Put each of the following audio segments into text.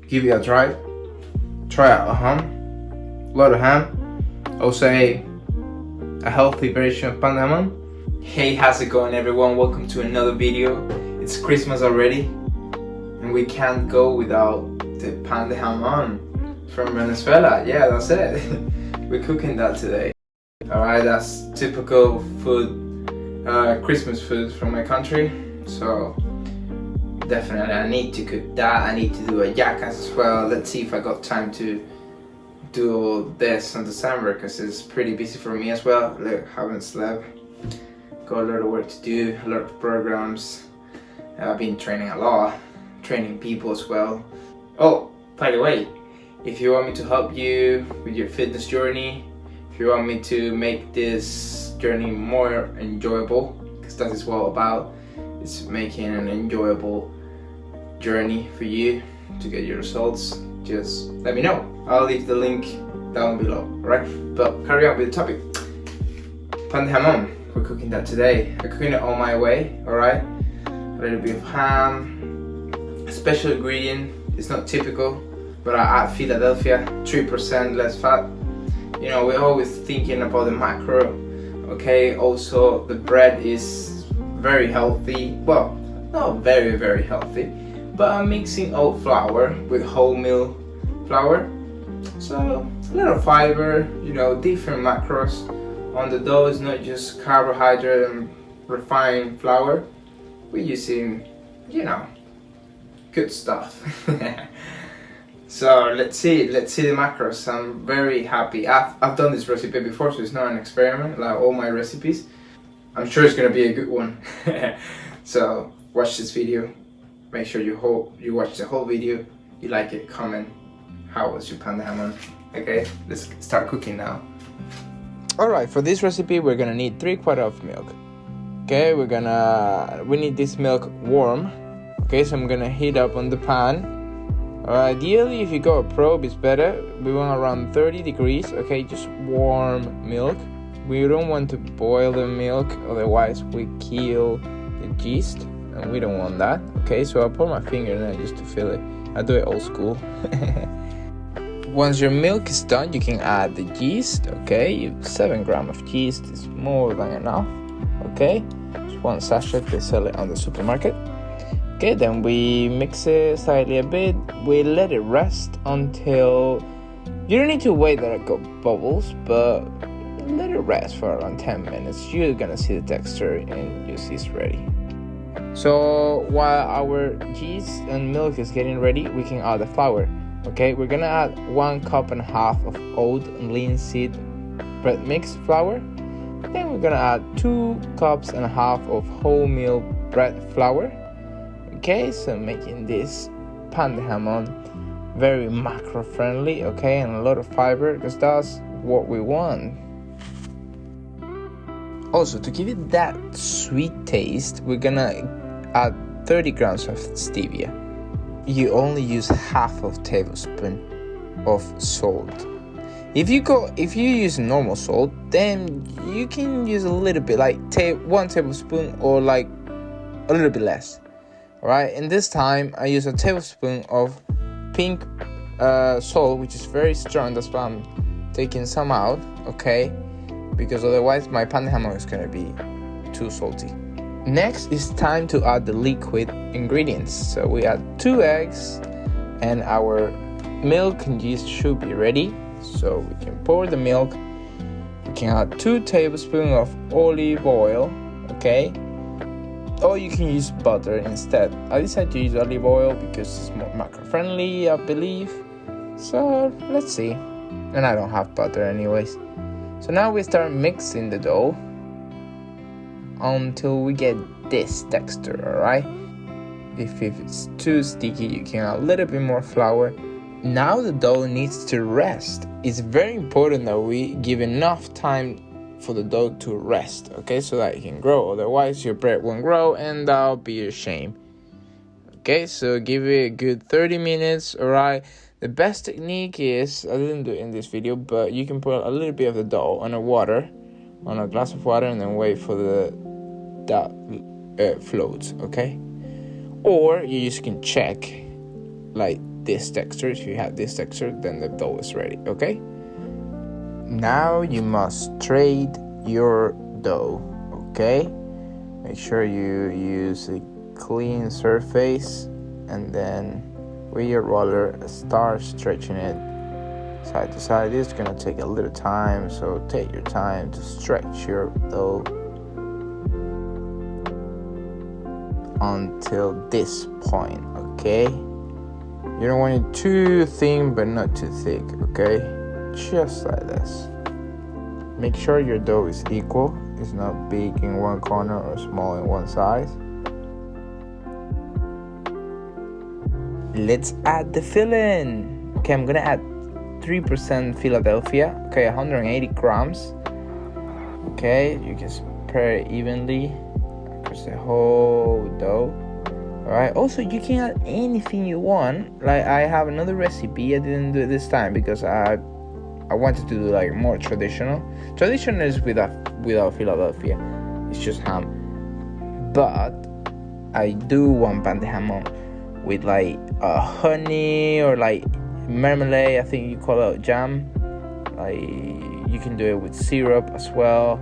give it a try. Try out a ham, a lot of ham. I'll say a healthy version of pan de jamon. Hey, how's it going everyone? Welcome to another video. It's Christmas already and we can't go without the pan de jamon from Venezuela. Yeah, that's it. We're cooking that today. Alright, that's typical food, Christmas food from my country. So definitely I need to cook that. I need to do a yacas as well. Let's see if I got time to do this in December because it's pretty busy for me as well. Look, haven't slept. Got a lot of work to do, a lot of programs. I've been training a lot, training people as well. Oh, by the way, if you want me to help you with your fitness journey, if you want me to make this journey more enjoyable, because that is what it's about, it's making an enjoyable journey for you to get your results, just let me know. I'll leave the link down below, alright? But carry on with the topic. Pan de jamon, we're cooking that today. I'm cooking it on my way, alright? A little bit of ham, a special ingredient, it's not typical, but I add Philadelphia, 3% less fat. You know, we're always thinking about the macro, okay? Also, the bread is very healthy. Well, not very, very healthy, but I'm mixing oat flour with wholemeal flour. So, a little fiber, you know, different macros on the dough. It's not just carbohydrate and refined flour. We're using, you know, good stuff. So let's see the macros. I'm very happy. I've done this recipe before, so it's not an experiment like all my recipes. I'm sure it's gonna be a good one. So watch this video. Make sure you watch the whole video. You like it, comment. How was your pan de jamon? Okay, let's start cooking now. Alright, for this recipe we're gonna need 3/4 of milk. Okay, we need this milk warm. Okay, so I'm gonna heat up on the pan. Ideally, if you go a probe, it's better. We want around 30 degrees. Okay, just warm milk. We don't want to boil the milk, otherwise we kill the yeast, and we don't want that. Okay, so I'll put my finger in it just to feel it. I do it old school. Once your milk is done, you can add the yeast. Okay, 7 grams of yeast is more than enough. Okay, it's 1 sachet. They sell it on the supermarket. Okay, then we mix it slightly a bit. We let it rest until, you don't need to wait that it got bubbles, but let it rest for around 10 minutes. You're gonna see the texture and you see it's ready. So while our yeast and milk is getting ready, we can add the flour. Okay, we're gonna add 1.5 cups of oat and linseed bread mix flour. Then we're gonna add 2.5 cups of wholemeal bread flour. Okay, so making this pan de jamon very macro friendly, okay, and a lot of fiber, because that's what we want. Also, to give it that sweet taste, we're gonna add 30 grams of stevia. You only use half of tablespoon of salt. If you use normal salt, then you can use a little bit, like 1 tablespoon or like a little bit less. Alright, and this time I use a tablespoon of pink salt, which is very strong. That's why I'm taking some out, okay? Because otherwise my pan de jamon is gonna be too salty. Next, it's time to add the liquid ingredients. So we add 2 eggs, and our milk and yeast should be ready. So we can pour the milk. We can add 2 tablespoons of olive oil, okay? Or you can use butter instead. I decided to use olive oil because it's more macro friendly, I believe. So let's see. And I don't have butter anyways. So now we start mixing the dough until we get this texture, alright? If it's too sticky, you can add a little bit more flour. Now the dough needs to rest. It's very important that we give enough time for the dough to rest, okay, so that it can grow. Otherwise your bread won't grow and that'll be a shame. Okay, so give it a good 30 minutes. Alright, the best technique is, I didn't do it in this video, but you can put a little bit of the dough on a glass of water and then wait for that floats, okay? Or you just can check like this texture. If you have this texture, then the dough is ready, okay? Now you must trade your dough, okay? Make sure you use a clean surface, and then with your roller start stretching it side to side. It's gonna take a little time, so take your time to stretch your dough until this point, okay? You don't want it too thin but not too thick, okay? Just like this. Make sure your dough is equal. It's not big in one corner or small in one side. Let's add the filling. Okay, I'm gonna add 3% Philadelphia. Okay, 180 grams. Okay, you can spread it evenly across the whole dough. Alright, also you can add anything you want. Like I have another recipe. I didn't do it this time because I wanted to do like more traditional. Traditional is without Philadelphia. It's just ham. But I do want pan de jamon with like honey or like marmalade. I think you call it jam. Like you can do it with syrup as well,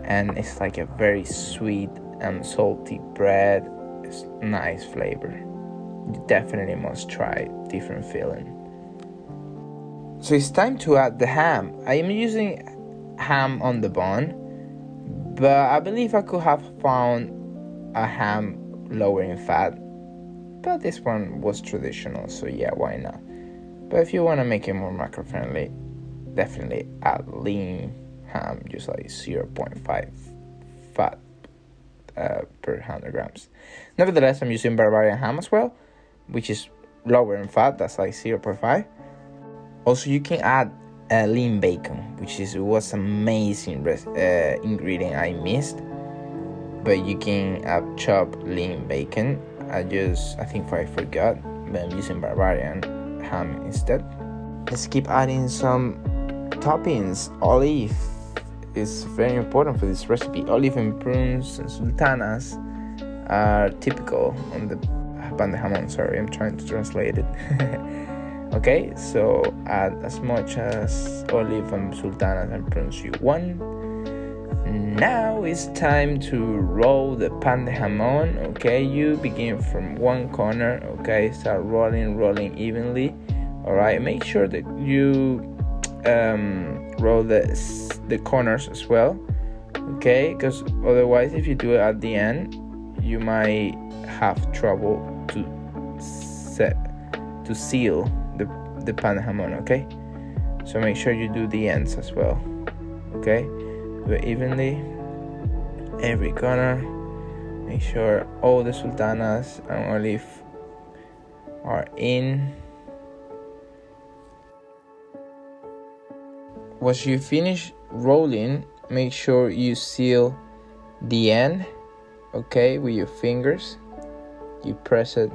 and it's like a very sweet and salty bread. It's nice flavor. You definitely must try different filling. So it's time to add the ham. I am using ham on the bone, but I believe I could have found a ham lower in fat, but this one was traditional, so yeah, why not? But if you want to make it more macro friendly, definitely add lean ham, just like 0.5 fat per 100 grams. Nevertheless, I'm using Bavarian ham as well, which is lower in fat. That's like 0.5. Also, you can add lean bacon, which was amazing ingredient I missed. But you can add chopped lean bacon. I think I forgot, but I'm using Bavarian ham instead. Let's keep adding some toppings. Olive is very important for this recipe. Olive and prunes and sultanas are typical on the pan de jamon. Sorry, I'm trying to translate it. Okay, so add as much as olive and sultanas and prunes you want. Now it's time to roll the pan de jamon. Okay, you begin from one corner. Okay, start rolling evenly. All right, make sure that you roll the corners as well. Okay, because otherwise, if you do it at the end, you might have trouble to seal the pan de jamon. Okay, so make sure you do the ends as well. Okay, do it evenly, every corner. Make sure all the sultanas and olive are in. Once you finish rolling, make sure you seal the end, okay, with your fingers. You press it.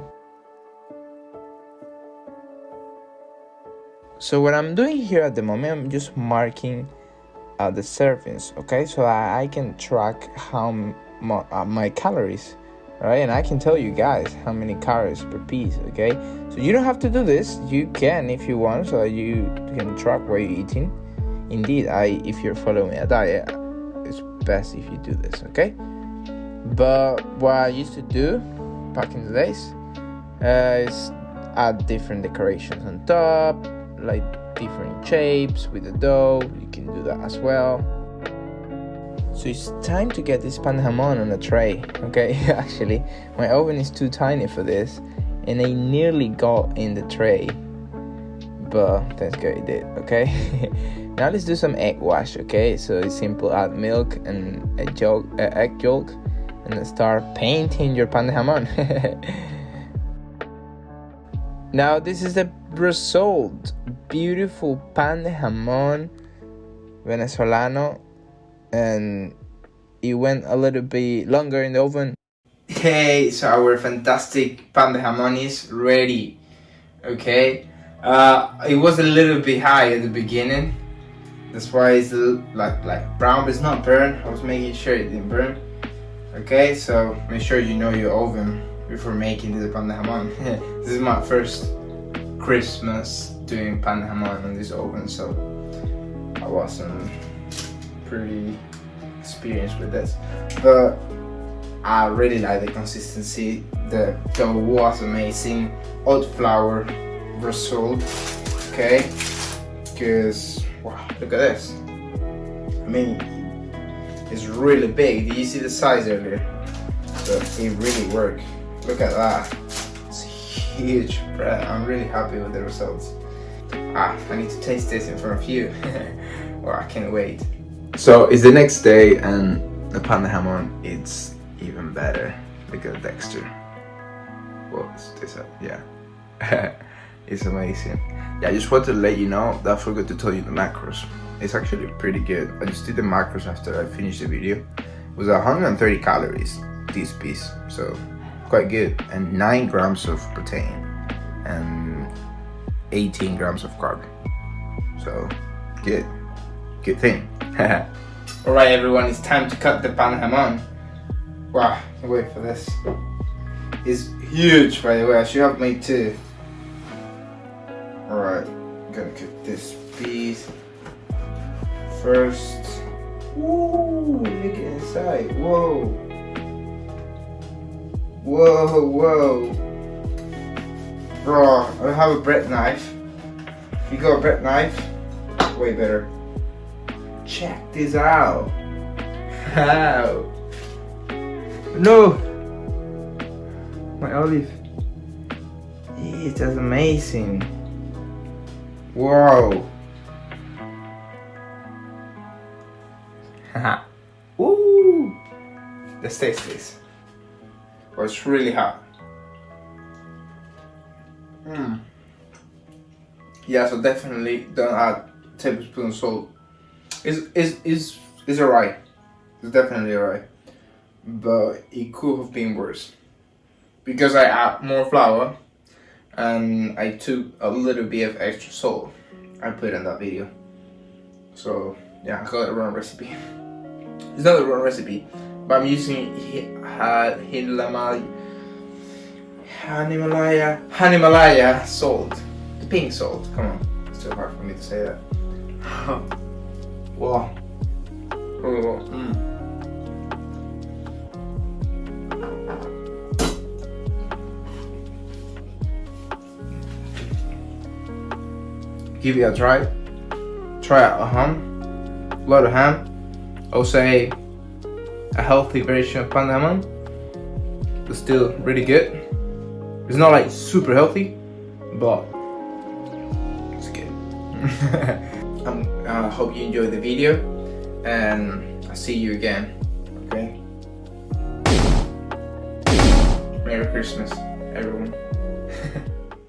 So what I'm doing here at the moment, I'm just marking the servings, okay, so I can track how my calories, right? And I can tell you guys how many calories per piece, okay? So you don't have to do this. You can if you want, so you can track what you're eating. Indeed, if you're following a diet, it's best if you do this, okay? But what I used to do back in the days is add different decorations on top, like different shapes with the dough. You can do that as well. So it's time to get this pan de jamon on a tray, okay? Actually, my oven is too tiny for this, and I nearly got in the tray, but thanks God it did, okay? Now let's do some egg wash, okay? So it's simple. Add milk and egg yolk, and then start painting your pan de jamon. Now this is the result. Beautiful pan de jamon venezolano, and it went a little bit longer in the oven. Hey, so our fantastic pan de jamon is ready. Okay, it was a little bit high at the beginning. That's why it's like brown, but it's not burned. I was making sure it didn't burn. Okay, so make sure you know your oven before making the pan de jamon. This is my first Christmas doing pan de jamon in this oven, so I wasn't pretty experienced with this, but I really like the consistency. The dough was amazing. Oat flour result, okay? Because wow, look at this. I mean, it's really big. Did you see the size earlier? But it really worked. Look at that. It's huge bread. I'm really happy with the results. I need to taste this in front of you. Well, I can't wait. So it's the next day and the pan de jamon, it's even better. Look at the texture. What's this? Yeah. It's amazing. Yeah, I just wanted to let you know that I forgot to tell you the macros. It's actually pretty good. I just did the macros after I finished the video. It was 130 calories, this piece, so quite good. And 9 grams of protein and 18 grams of carb. So good thing. Alright everyone, it's time to cut the pan de jamon. Wow, can't wait for this. It's huge, by the way. I should have made 2. Alright, I'm gonna cut this piece first. Ooh, look at inside. Whoa. Whoa, whoa. Bro, I have a bread knife. If you got a bread knife, way better. Check this out. Wow. No. My olive. It's just amazing. Wow. Haha. Ooh. Let's taste this. Oh, it's really hot. Yeah, so definitely don't add tablespoon of salt. It's alright. It's definitely alright. But it could have been worse. Because I add more flour and I took a little bit of extra salt. I put in that video. So yeah, I got the wrong recipe. It's not the wrong recipe, but I'm using Himalaya salt. The pink salt. Come on, it's too hard for me to say that. Wow. Give it a try. Try a lot of ham. I would say a healthy version of pan de jamon, but still really good. It's not like super healthy, but it's good. I hope you enjoyed the video, and I'll see you again. Okay. Merry Christmas, everyone.